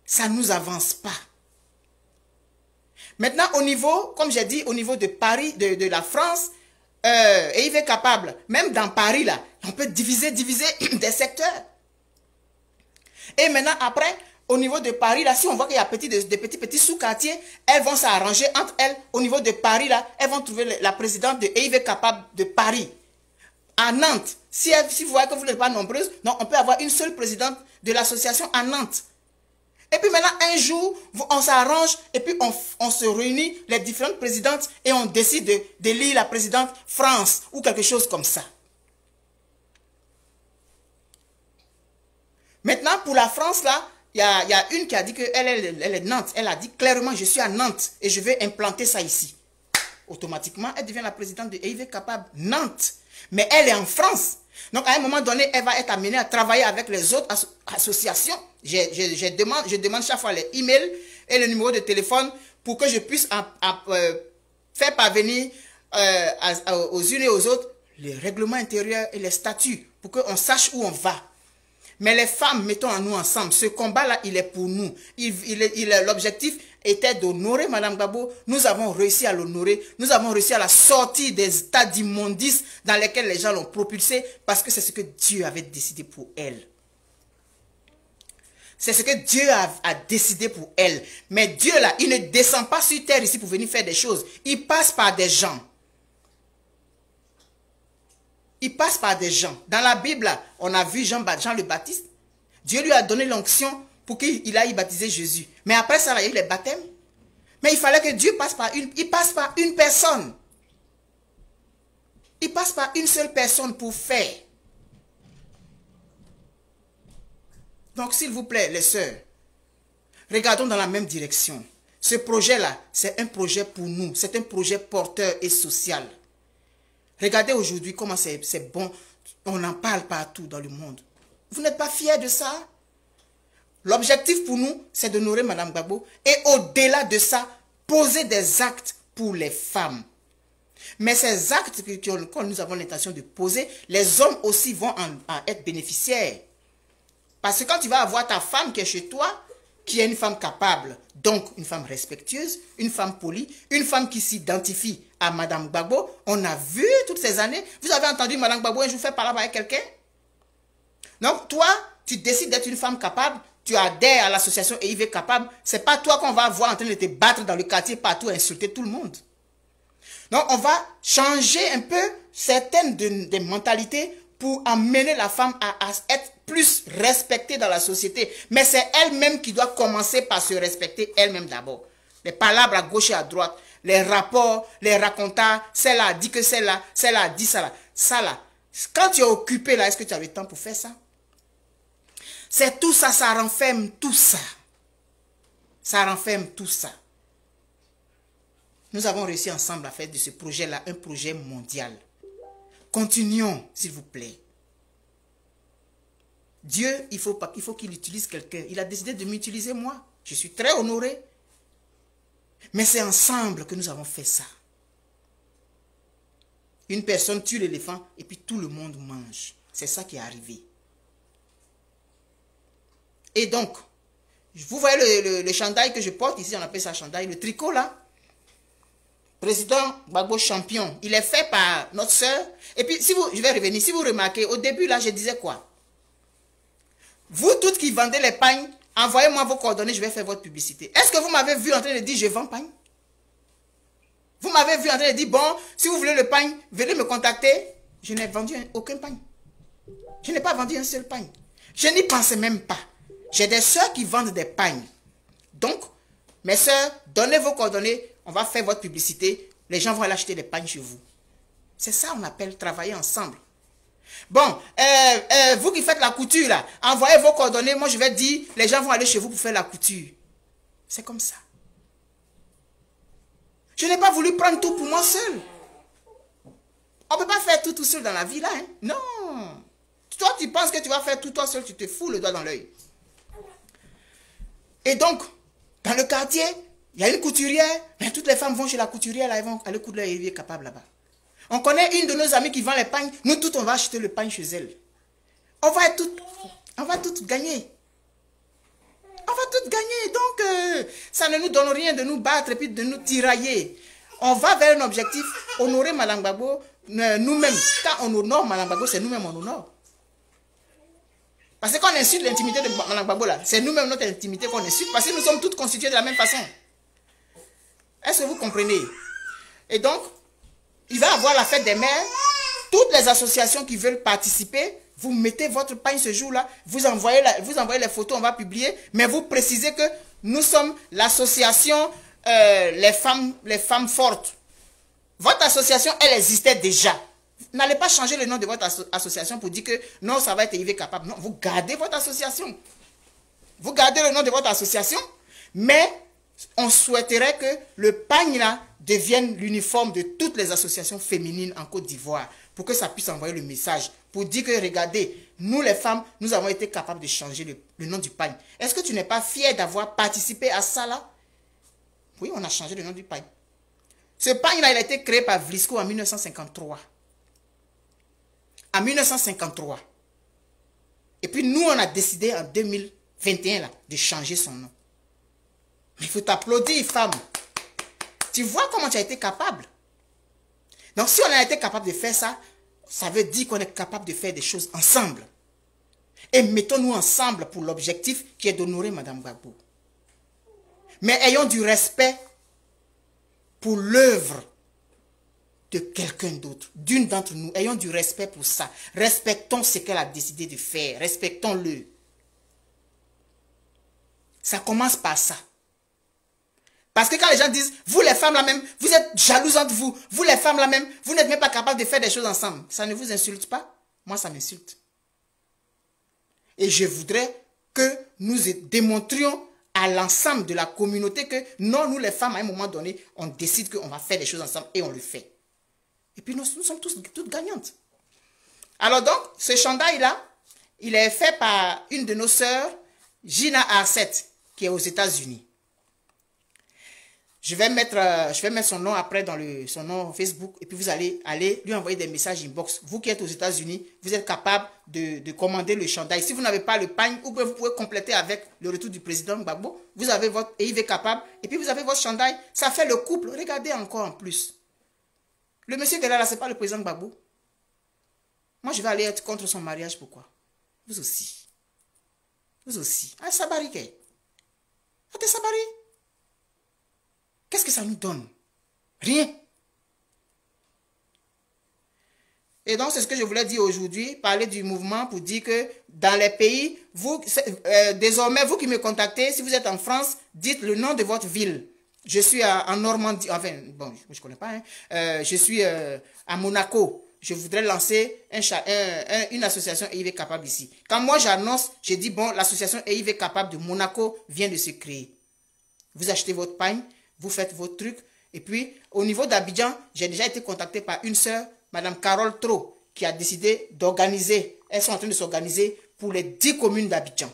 Speaker 1: Ça ne nous avance pas. Maintenant, au niveau, comme j'ai dit, au niveau de Paris, de la France, et il est capable, même dans Paris, là, on peut diviser des secteurs. Et maintenant, après, au niveau de Paris, là, si on voit qu'il y a des petits sous-quartiers, elles vont s'arranger entre elles. Au niveau de Paris, là, elles vont trouver la présidente de EIV capable de Paris. À Nantes, si vous voyez que vous n'êtes pas nombreuses, non, on peut avoir une seule présidente de l'association à Nantes. Et puis maintenant, un jour, on s'arrange et puis on se réunit, les différentes présidentes, et on décide d'élire la présidente France ou quelque chose comme ça. Maintenant, pour la France, là, il y a une qui a dit qu'elle est Nantes. Elle a dit clairement, je suis à Nantes et je vais implanter ça ici. Automatiquement, elle devient la présidente de EIV Capable Nantes. Mais elle est en France. Donc, à un moment donné, elle va être amenée à travailler avec les autres associations. Je demande chaque fois les emails et le numéro de téléphone pour que je puisse faire parvenir aux unes et aux autres les règlements intérieurs et les statuts pour qu'on sache où on va. Mais les femmes, mettons en nous ensemble. Ce combat-là, il est pour nous. L'objectif était d'honorer Madame Gbagbo. Nous avons réussi à l'honorer. Nous avons réussi à la sortir des états d'immondice dans lesquels les gens l'ont propulsée parce que c'est ce que Dieu avait décidé pour elle. C'est ce que Dieu a décidé pour elle. Mais Dieu, là, il ne descend pas sur terre ici pour venir faire des choses. Il passe par des gens. Il passe par des gens. Dans la Bible, là, on a vu Jean le Baptiste. Dieu lui a donné l'onction pour qu'il aille baptiser Jésus. Mais après ça, il y a eu les baptêmes. Mais il fallait que Dieu passe par une personne. Il passe par une seule personne pour faire. Donc, s'il vous plaît, les sœurs, regardons dans la même direction. Ce projet-là, c'est un projet pour nous. C'est un projet porteur et social. Regardez aujourd'hui comment c'est bon. On en parle partout dans le monde. Vous n'êtes pas fiers de ça? L'objectif pour nous, c'est d'honorer Madame Gbagbo. Et au-delà de ça, poser des actes pour les femmes. Mais ces actes que nous avons l'intention de poser, les hommes aussi vont en être bénéficiaires. Parce que quand tu vas avoir ta femme qui est chez toi, qui est une femme capable, donc une femme respectueuse, une femme polie, une femme qui s'identifie à Madame Gbagbo, on a vu toutes ces années, vous avez entendu Madame Gbagbo un jour faire parler avec quelqu'un? Donc toi, tu décides d'être une femme capable, tu adhères à l'association EIV Capable, c'est pas toi qu'on va voir en train de te battre dans le quartier partout, insulter tout le monde. Donc on va changer un peu certaines des mentalités pour amener la femme à être plus respectée dans la société. Mais c'est elle-même qui doit commencer par se respecter elle-même d'abord. Les palabres à gauche et à droite, les rapports, les racontats, celle-là a dit que celle-là a dit ça là. Ça là, quand tu es occupé là, est-ce que tu as le temps pour faire ça? C'est tout ça, ça renferme tout ça. Ça renferme tout ça. Nous avons réussi ensemble à faire de ce projet-là un projet mondial. Continuons, s'il vous plaît. Dieu, il faut qu'il utilise quelqu'un. Il a décidé de m'utiliser moi. Je suis très honoré. Mais c'est ensemble que nous avons fait ça. Une personne tue l'éléphant et puis tout le monde mange. C'est ça qui est arrivé. Et donc, vous voyez le chandail que je porte ici, on appelle ça chandail, le tricot là. Président Gbagbo champion, il est fait par notre soeur. Et puis, je vais revenir, si vous remarquez, au début là, je disais quoi? Vous toutes qui vendez les pagnes, envoyez-moi vos coordonnées, je vais faire votre publicité. Est-ce que vous m'avez vu en train de dire je vends pagne? Vous m'avez vu en train de dire bon, si vous voulez le pagne, venez me contacter. Je n'ai vendu aucun pagne. Je n'ai pas vendu un seul pagne. Je n'y pensais même pas. J'ai des soeurs qui vendent des pagnes. Donc, mes soeurs, donnez vos coordonnées, on va faire votre publicité. Les gens vont aller acheter des pagnes chez vous. C'est ça on appelle travailler ensemble. Bon, vous qui faites la couture là, envoyez vos coordonnées, moi je vais dire, les gens vont aller chez vous pour faire la couture. C'est comme ça. Je n'ai pas voulu prendre tout pour moi seul. On ne peut pas faire tout seul dans la vie là. Hein? Non. Toi, tu penses que tu vas faire tout toi seul, tu te fous le doigt dans l'œil. Et donc, dans le quartier, il y a une couturière. Mais toutes les femmes vont chez la couturière, là, elles vont aller coudre leur évier capable là-bas. On connaît une de nos amies qui vend les pagnes. Nous toutes, on va acheter le pagne chez elle. On va toutes gagner. On va toutes gagner. Donc, ça ne nous donne rien de nous battre et puis de nous tirailler. On va vers un objectif, honorer Madame Gbagbo nous-mêmes. Quand on honore Madame Gbagbo, c'est nous-mêmes on honore. Parce qu'on insulte l'intimité de Madame Gbagbo là. C'est nous-mêmes notre intimité qu'on insulte. Parce que nous sommes toutes constituées de la même façon. Est-ce que vous comprenez? Et donc, il va y avoir la fête des mères. Toutes les associations qui veulent participer, vous mettez votre pagne ce jour-là. Vous envoyez les photos, on va publier. Mais vous précisez que nous sommes l'association les femmes fortes. Votre association, elle existait déjà. N'allez pas changer le nom de votre association pour dire que non, ça va être IV capable. Non, vous gardez votre association. Vous gardez le nom de votre association, mais on souhaiterait que le pagne là devienne l'uniforme de toutes les associations féminines en Côte d'Ivoire pour que ça puisse envoyer le message, pour dire que regardez, nous les femmes, nous avons été capables de changer le nom du pagne. Est-ce que tu n'es pas fier d'avoir participé à ça là? Oui, on a changé le nom du pagne. Ce pagne là, il a été créé par Vlisco en 1953. En 1953. Et puis nous, on a décidé en 2021 là, de changer son nom. Mais il faut t'applaudir, femme. Tu vois comment tu as été capable. Donc si on a été capable de faire ça, ça veut dire qu'on est capable de faire des choses ensemble. Et mettons-nous ensemble pour l'objectif qui est d'honorer Madame Gbagbo. Mais ayons du respect pour l'œuvre de quelqu'un d'autre, d'une d'entre nous. Ayons du respect pour ça. Respectons ce qu'elle a décidé de faire. Respectons-le. Ça commence par ça. Parce que quand les gens disent, vous les femmes là même, vous êtes jalouses entre vous. Vous les femmes là même, vous n'êtes même pas capables de faire des choses ensemble. Ça ne vous insulte pas? Moi, ça m'insulte. Et je voudrais que nous démontrions à l'ensemble de la communauté que non, nous les femmes, à un moment donné, on décide qu'on va faire des choses ensemble et on le fait. Et puis nous sommes toutes gagnantes. Alors donc, ce chandail-là, il est fait par une de nos sœurs, Gina Arset, qui est aux États-Unis. Je vais mettre son nom après dans son nom Facebook et puis vous allez lui envoyer des messages inbox. Vous qui êtes aux États-Unis, vous êtes capable de commander le chandail. Si vous n'avez pas le pagne, vous pouvez compléter avec le retour du président Gbagbo. Vous avez votre EIV capable et puis vous avez votre chandail. Ça fait le couple. Regardez encore en plus. Le monsieur qui est là, c'est pas le président Gbagbo. Moi, je vais aller être contre son mariage. Pourquoi? Vous aussi. Vous aussi. Ah, Sabari, ah, t'es Sabari. Qu'est-ce que ça nous donne? Rien. Et donc, c'est ce que je voulais dire aujourd'hui, parler du mouvement pour dire que dans les pays, vous, désormais, vous qui me contactez, si vous êtes en France, dites le nom de votre ville. Je suis en Normandie, enfin, bon, je ne connais pas, hein. Je suis à Monaco. Je voudrais lancer une association EIV capable ici. Quand moi j'annonce, je dis, bon, l'association EIV capable de Monaco vient de se créer. Vous achetez votre pagne, vous faites votre truc. Et puis, au niveau d'Abidjan, j'ai déjà été contacté par une sœur, Madame Carole Tro, qui a décidé d'organiser, elles sont en train de s'organiser pour les 10 communes d'Abidjan.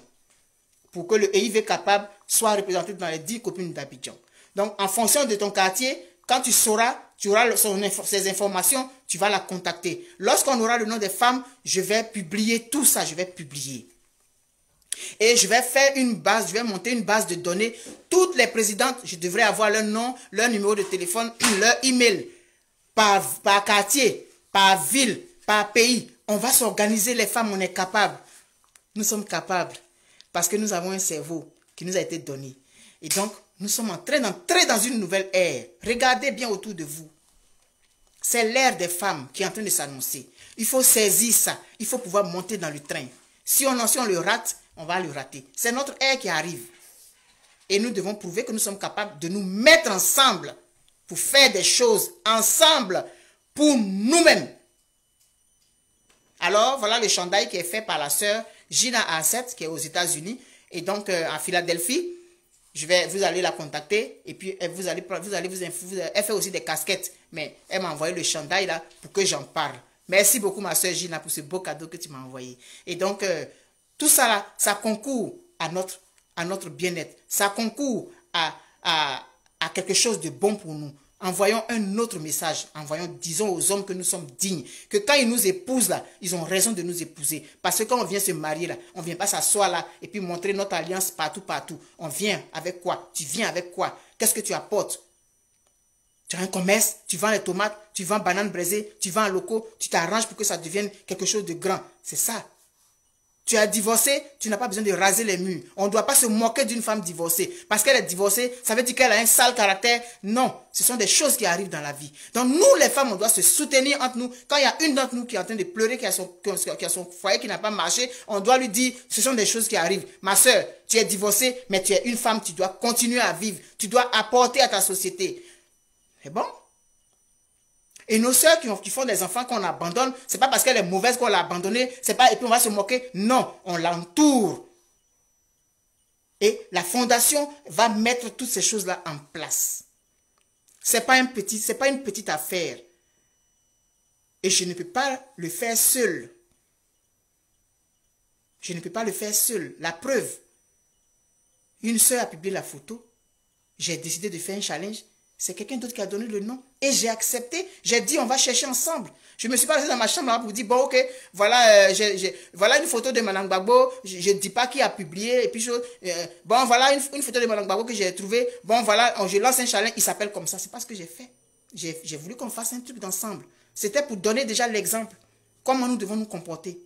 Speaker 1: Pour que le EIV capable soit représenté dans les 10 communes d'Abidjan. Donc, en fonction de ton quartier, quand tu sauras, tu auras ces informations, tu vas la contacter. Lorsqu'on aura le nom des femmes, je vais publier tout ça, je vais publier. Et je vais faire une base, je vais monter une base de données. Toutes les présidentes, je devrais avoir leur nom, leur numéro de téléphone, leur email, par quartier, par ville, par pays. On va s'organiser, les femmes, on est capables. Nous sommes capables parce que nous avons un cerveau qui nous a été donné. Et donc, nous sommes entrés dans une nouvelle ère. Regardez bien autour de vous. C'est l'ère des femmes qui est en train de s'annoncer. Il faut saisir ça. Il faut pouvoir monter dans le train. Si on le rate, on va le rater. C'est notre ère qui arrive. Et nous devons prouver que nous sommes capables de nous mettre ensemble pour faire des choses ensemble pour nous-mêmes. Alors, voilà le chandail qui est fait par la sœur Gina Arset, qui est aux États-Unis, et donc à Philadelphie. vous allez la contacter et puis elle fait aussi des casquettes. Mais elle m'a envoyé le chandail là pour que j'en parle. Merci beaucoup ma soeur Gina pour ce beau cadeau que tu m'as envoyé. Et donc, tout ça là, ça concourt à notre bien-être. Ça concourt à quelque chose de bon pour nous. Envoyons un autre message. Disons aux hommes que nous sommes dignes. Que quand ils nous épousent là, ils ont raison de nous épouser. Parce que quand on vient se marier là, on ne vient pas s'asseoir là et puis montrer notre alliance partout. On vient avec quoi? Tu viens avec quoi? Qu'est-ce que tu apportes? Tu as un commerce, tu vends les tomates, tu vends bananes braisées, tu vends un loco, tu t'arranges pour que ça devienne quelque chose de grand. C'est ça. Tu as divorcé, tu n'as pas besoin de raser les murs. On ne doit pas se moquer d'une femme divorcée. Parce qu'elle est divorcée, ça veut dire qu'elle a un sale caractère. Non, ce sont des choses qui arrivent dans la vie. Donc nous, les femmes, on doit se soutenir entre nous. Quand il y a une d'entre nous qui est en train de pleurer, qui a son foyer qui n'a pas marché, on doit lui dire, ce sont des choses qui arrivent. Ma soeur, tu es divorcée, mais tu es une femme, tu dois continuer à vivre. Tu dois apporter à ta société. C'est bon? Et nos sœurs qui font des enfants qu'on abandonne, c'est pas parce qu'elle est mauvaise qu'on l'a abandonnée, c'est pas et puis on va se moquer. Non, on l'entoure. Et la fondation va mettre toutes ces choses-là en place. C'est pas une petite affaire. Et je ne peux pas le faire seul. Je ne peux pas le faire seul. La preuve, une sœur a publié la photo. J'ai décidé de faire un challenge. C'est quelqu'un d'autre qui a donné le nom. Et j'ai accepté. J'ai dit, on va chercher ensemble. Je me suis pas resté dans ma chambre là pour dire, bon, ok, voilà, voilà une photo de Mme Gbagbo. Je ne dis pas qui a publié. Et puis, bon, voilà une photo de Mme Gbagbo que j'ai trouvée. Bon, voilà, je lance un challenge. Il s'appelle comme ça. C'est pas ce que j'ai fait. J'ai voulu qu'on fasse un truc d'ensemble. C'était pour donner déjà l'exemple. Comment nous devons nous comporter.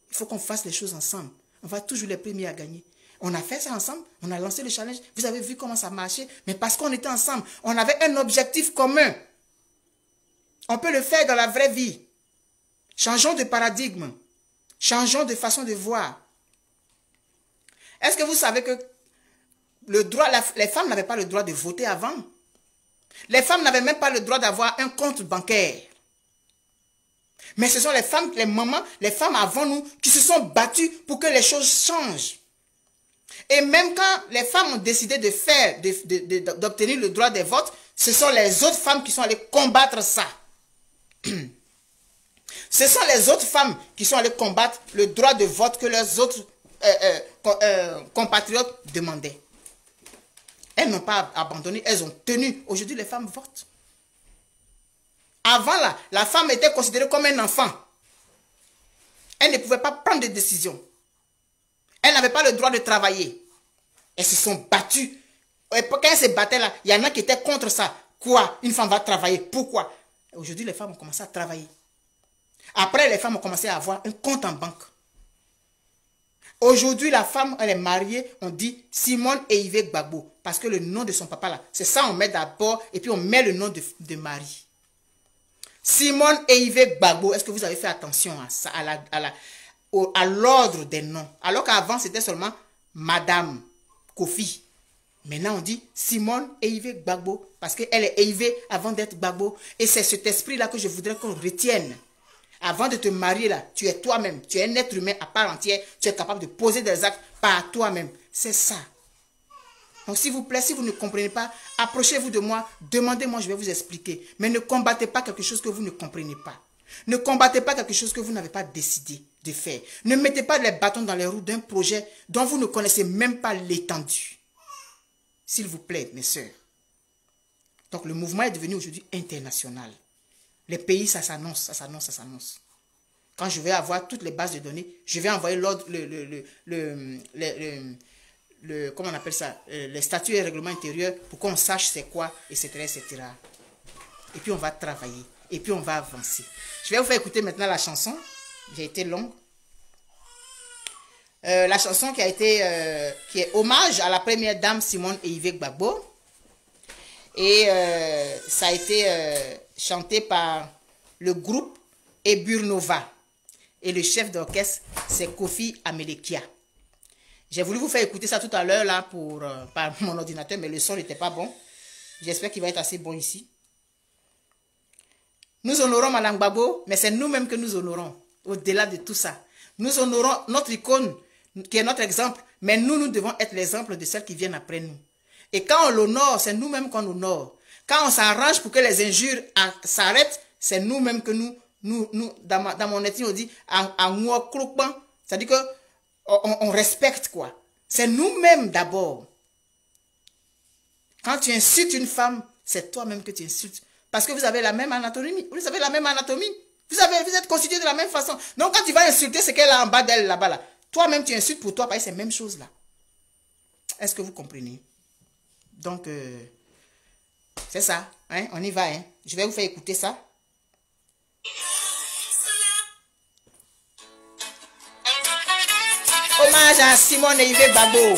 Speaker 1: Il faut qu'on fasse les choses ensemble. On va toujours les premiers à gagner. On a fait ça ensemble, on a lancé le challenge. Vous avez vu comment ça marchait. Mais parce qu'on était ensemble, on avait un objectif commun. On peut le faire dans la vraie vie. Changeons de paradigme. Changeons de façon de voir. Est-ce que vous savez que les femmes n'avaient pas le droit de voter avant? Les femmes n'avaient même pas le droit d'avoir un compte bancaire. Mais ce sont les femmes, les mamans, les femmes avant nous qui se sont battues pour que les choses changent. Et même quand les femmes ont décidé d'obtenir le droit des votes, ce sont les autres femmes qui sont allées combattre ça. Ce sont les autres femmes qui sont allées combattre le droit de vote que leurs autres compatriotes demandaient. Elles n'ont pas abandonné, elles ont tenu. Aujourd'hui, les femmes votent. Avant, là, la femme était considérée comme un enfant. Elle ne pouvait pas prendre de décision. Elle n'avait pas le droit de travailler. Elles se sont battues. Et quand elles se battaient là, il y en a qui étaient contre ça. Quoi? Une femme va travailler. Pourquoi? Aujourd'hui, les femmes ont commencé à travailler. Après, les femmes ont commencé à avoir un compte en banque. Aujourd'hui, la femme, elle est mariée, on dit Simone Eivé Gbagbo. Parce que le nom de son papa là, c'est ça, on met d'abord, et puis on met le nom de mari. Simone Eivé Gbagbo. Est-ce que vous avez fait attention à ça, à l'ordre des noms? Alors qu'avant, c'était seulement Madame Kofi. Maintenant, on dit Simone Eivé Gbagbo. Parce qu'elle est Eivé avant d'être Gbagbo. Et c'est cet esprit-là que je voudrais qu'on retienne. Avant de te marier, là, tu es toi-même. Tu es un être humain à part entière. Tu es capable de poser des actes par toi-même. C'est ça. Donc, s'il vous plaît, si vous ne comprenez pas, approchez-vous de moi. Demandez-moi, je vais vous expliquer. Mais ne combattez pas quelque chose que vous ne comprenez pas. Ne combattez pas quelque chose que vous n'avez pas décidé de faire. Ne mettez pas les bâtons dans les roues d'un projet dont vous ne connaissez même pas l'étendue. S'il vous plaît, mes sœurs. Donc, le mouvement est devenu aujourd'hui international. Les pays, ça s'annonce, ça s'annonce, ça s'annonce. Quand je vais avoir toutes les bases de données, je vais envoyer l'ordre, comment on appelle ça, les statuts et règlements intérieurs pour qu'on sache c'est quoi, etc., etc. Et puis on va travailler. Et puis on va avancer. Je vais vous faire écouter maintenant la chanson. J'ai été longue. La chanson qui est hommage à la première dame Simone Eivé Gbagbo. Et ça a été chanté par le groupe Eburnova. Et le chef d'orchestre, c'est Kofi Amelekia. J'ai voulu vous faire écouter ça tout à l'heure là par mon ordinateur, mais le son n'était pas bon. J'espère qu'il va être assez bon ici. Nous honorons Mme Gbagbo, mais c'est nous-mêmes que nous honorons. Au-delà de tout ça. Nous honorons notre icône, qui est notre exemple, mais nous devons être l'exemple de celles qui viennent après nous. Et quand on l'honore, c'est nous-mêmes qu'on honore. Quand on s'arrange pour que les injures s'arrêtent, c'est nous-mêmes que dans mon étude, on dit, c'est-à-dire que on respecte quoi. C'est nous-mêmes d'abord. Quand tu insultes une femme, c'est toi-même que tu insultes. Parce que vous avez la même anatomie. Vous avez la même anatomie. Vous êtes constitué de la même façon. Donc quand tu vas insulter ce qu'elle a en bas d'elle là-bas, là, toi-même tu insultes pour toi, parce que c'est la même chose là. Est-ce que vous comprenez? Donc, c'est ça. Hein? On y va. Hein? Je vais vous faire écouter ça. Hommage à Simone et Yves Babo.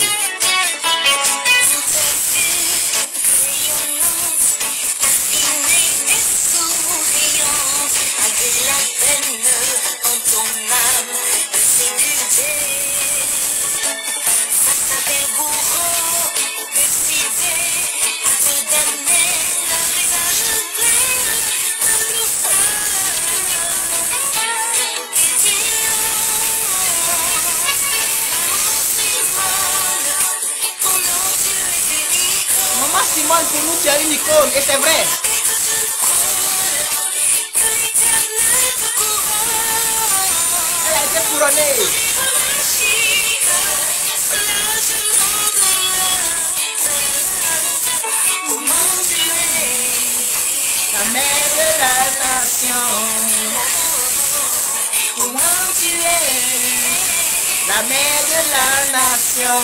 Speaker 1: Simone, pour nous, tu es une icône, et c'est vrai. Elle a été couronnée. La mère de la nation. Comment tu es? La mère de la nation.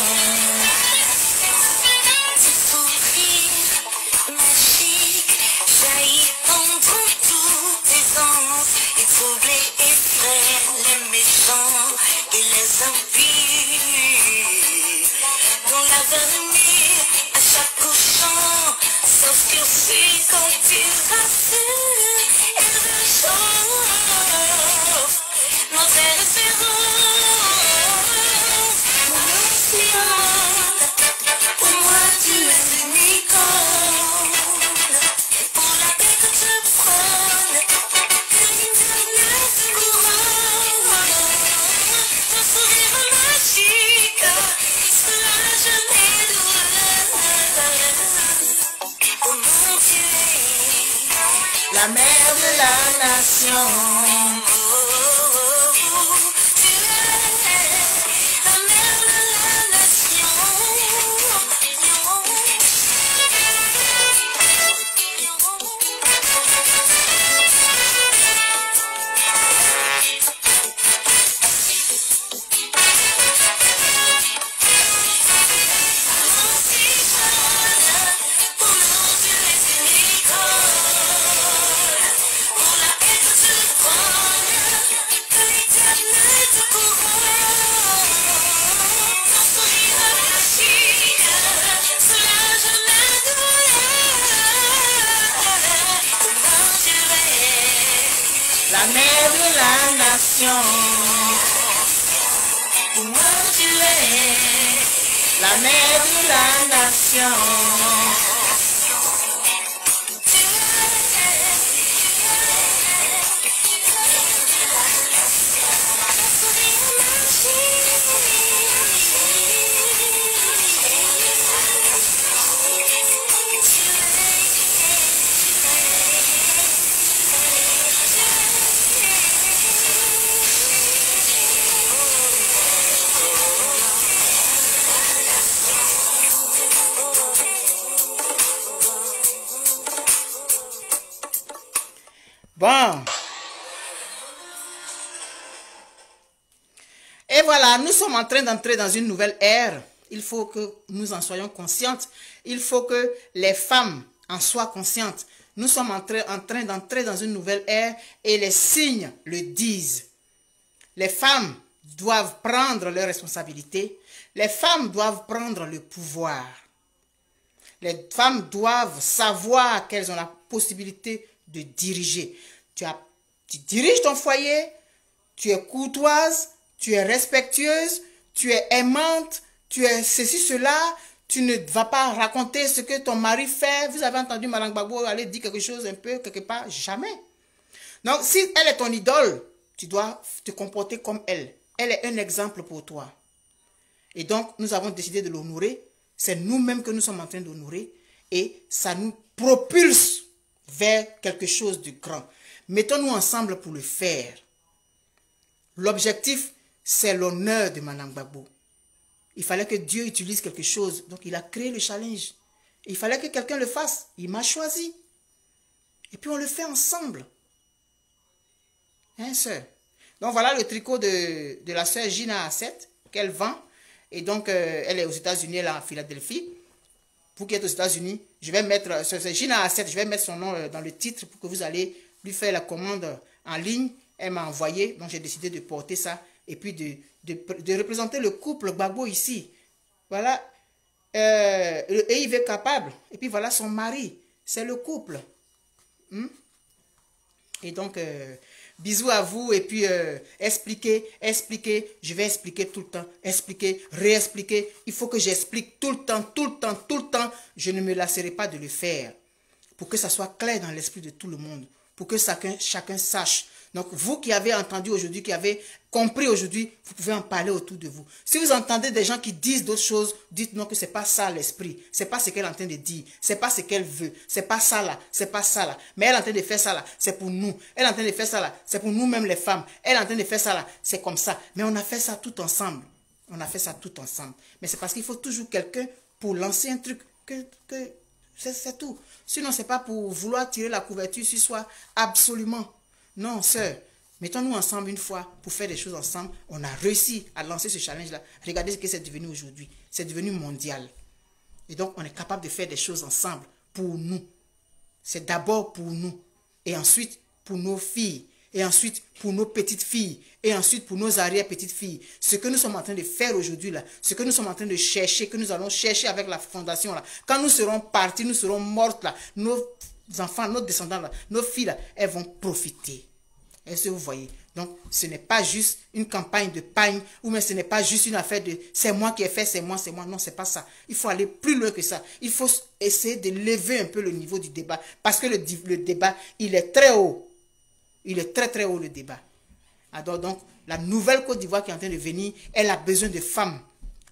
Speaker 1: La mère de la nation. La mère de la nation. Comment tu es? La mère de la nation. Bon. Et voilà, nous sommes en train d'entrer dans une nouvelle ère. Il faut que nous en soyons conscientes. Il faut que les femmes en soient conscientes. Nous sommes en train d'entrer dans une nouvelle ère et les signes le disent. Les femmes doivent prendre leurs responsabilités. Les femmes doivent prendre le pouvoir. Les femmes doivent savoir qu'elles ont la possibilité de diriger. Tu diriges ton foyer, tu es courtoise, tu es respectueuse, tu es aimante, tu es ceci, cela. Tu ne vas pas raconter ce que ton mari fait. Vous avez entendu Madame Gbagbo aller dire quelque chose un peu, quelque part, jamais. Donc, si elle est ton idole, tu dois te comporter comme elle. Elle est un exemple pour toi. Et donc, nous avons décidé de l'honorer. C'est nous-mêmes que nous sommes en train d'honorer et ça nous propulse vers quelque chose de grand. Mettons-nous ensemble pour le faire. L'objectif, c'est l'honneur de Madame Gbagbo. Il fallait que Dieu utilise quelque chose. Donc, il a créé le challenge. Il fallait que quelqu'un le fasse. Il m'a choisi. Et puis, on le fait ensemble. Hein, sœur? Donc, voilà le tricot de la sœur Gina A7 qu'elle vend. Et donc, elle est aux États-Unis, elle est en Philadelphie. Vous qui êtes aux États-Unis, je vais mettre, c'est Gina A7, je vais mettre son nom dans le titre pour que vous allez lui faire la commande en ligne. Elle m'a envoyé, donc j'ai décidé de porter ça et puis de représenter le couple Gbagbo ici. Voilà, et il est capable. Et puis voilà son mari, c'est le couple. Et donc, bisous à vous et puis expliquer, je vais expliquer tout le temps, expliquer, réexpliquer. Il faut que j'explique tout le temps. Je ne me lasserai pas de le faire pour que ça soit clair dans l'esprit de tout le monde, pour que chacun sache. Donc, vous qui avez entendu aujourd'hui, qui avez compris aujourd'hui, vous pouvez en parler autour de vous. Si vous entendez des gens qui disent d'autres choses, dites-nous que ce n'est pas ça l'esprit. Ce n'est pas ce qu'elle est en train de dire. Ce n'est pas ce qu'elle veut. Ce n'est pas ça là. C'est pas ça là. Mais elle est en train de faire ça là. C'est pour nous. Elle est en train de faire ça là. C'est pour nous-mêmes les femmes. Elle est en train de faire ça là. C'est comme ça. Mais on a fait ça tout ensemble. On a fait ça tout ensemble. Mais c'est parce qu'il faut toujours quelqu'un pour lancer un truc c'est tout. Sinon, ce n'est pas pour vouloir tirer la couverture sur soi. Absolument. Non, sœur, mettons-nous ensemble une fois pour faire des choses ensemble. On a réussi à lancer ce challenge-là. Regardez ce que c'est devenu aujourd'hui. C'est devenu mondial. Et donc, on est capable de faire des choses ensemble pour nous. C'est d'abord pour nous. Et ensuite, pour nos filles. Et ensuite, pour nos petites filles. Et ensuite, pour nos arrière-petites filles. Ce que nous sommes en train de faire aujourd'hui, là, ce que nous sommes en train de chercher, que nous allons chercher avec la fondation, là. Quand nous serons partis, nous serons mortes, là. Nos enfants, nos descendants, là, nos filles, là, elles vont profiter. Est-ce que vous voyez? Donc, ce n'est pas juste une campagne de pagne, ou même ce n'est pas juste une affaire de c'est moi qui ai fait, c'est moi. Non, c'est pas ça. Il faut aller plus loin que ça. Il faut essayer de lever un peu le niveau du débat. Parce que le débat, il est très haut. Il est très haut, le débat. Alors, donc, la nouvelle Côte d'Ivoire qui est en train de venir, elle a besoin de femmes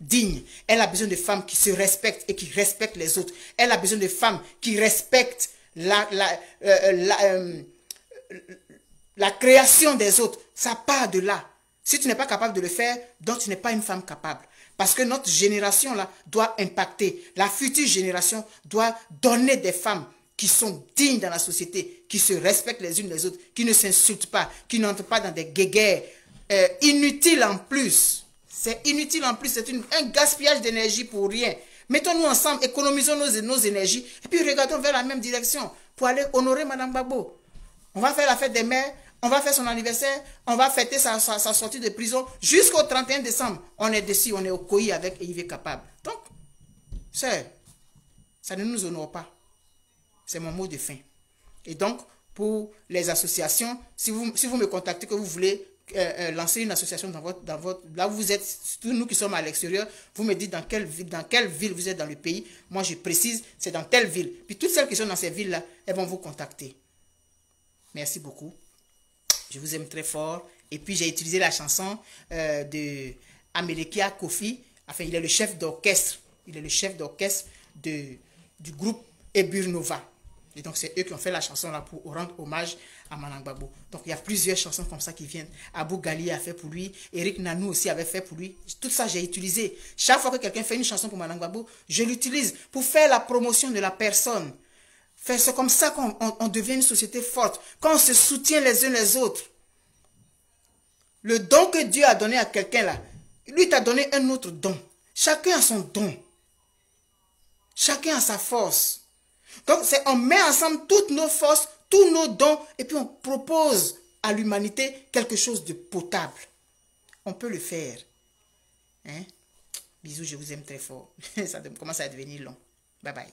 Speaker 1: dignes. Elle a besoin de femmes qui se respectent et qui respectent les autres. Elle a besoin de femmes qui respectent la création des autres. Ça part de là. Si tu n'es pas capable de le faire, donc tu n'es pas une femme capable. Parce que notre génération là doit impacter. La future génération doit donner des femmes qui sont dignes dans la société, qui se respectent les unes les autres, qui ne s'insultent pas, qui n'entrent pas dans des guéguerres inutiles en plus. C'est inutile en plus, c'est un gaspillage d'énergie pour rien. Mettons-nous ensemble, économisons nos énergies et puis regardons vers la même direction pour aller honorer Madame Gbagbo. On va faire la fête des mères, on va faire son anniversaire, on va fêter sa sortie de prison jusqu'au 31 décembre. On est dessus, on est au COI avec Yves Capable. Donc, sœur, ça ne nous honore pas. C'est mon mot de fin. Et donc, pour les associations, si vous me contactez, que vous voulez lancer une association là où vous êtes, tous nous qui sommes à l'extérieur, vous me dites dans quelle ville vous êtes dans le pays. Moi, je précise, c'est dans telle ville. Puis toutes celles qui sont dans ces villes-là, elles vont vous contacter. Merci beaucoup. Je vous aime très fort. Et puis, j'ai utilisé la chanson de Amelekia Kofi. Enfin, il est le chef d'orchestre. Il est le chef d'orchestre du groupe Ebur Nova. Et donc, c'est eux qui ont fait la chanson là pour rendre hommage à Madame Gbagbo. Donc, il y a plusieurs chansons comme ça qui viennent. Abou Gali a fait pour lui. Eric Nanou aussi avait fait pour lui. Tout ça, j'ai utilisé. Chaque fois que quelqu'un fait une chanson pour Madame Gbagbo, je l'utilise pour faire la promotion de la personne. C'est comme ça qu'on devient une société forte. Quand on se soutient les uns les autres. Le don que Dieu a donné à quelqu'un là, lui t'a donné un autre don. Chacun a son don. Chacun a sa force. Donc, on met ensemble toutes nos forces, tous nos dons, et puis on propose à l'humanité quelque chose de potable. On peut le faire. Hein? Bisous, je vous aime très fort. Ça commence à devenir long. Bye bye.